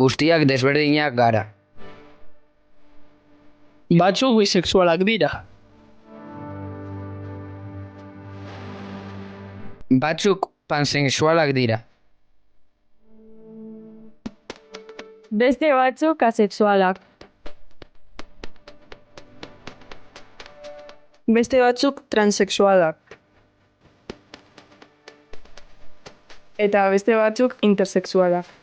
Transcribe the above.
Guztiak desberdinak gara. Batzuk bisexualak dira. Batzuk pansexualak dira. Beste batzuk asexualak. Beste batzuk transexualak. Eta beste batzuk intersexualak.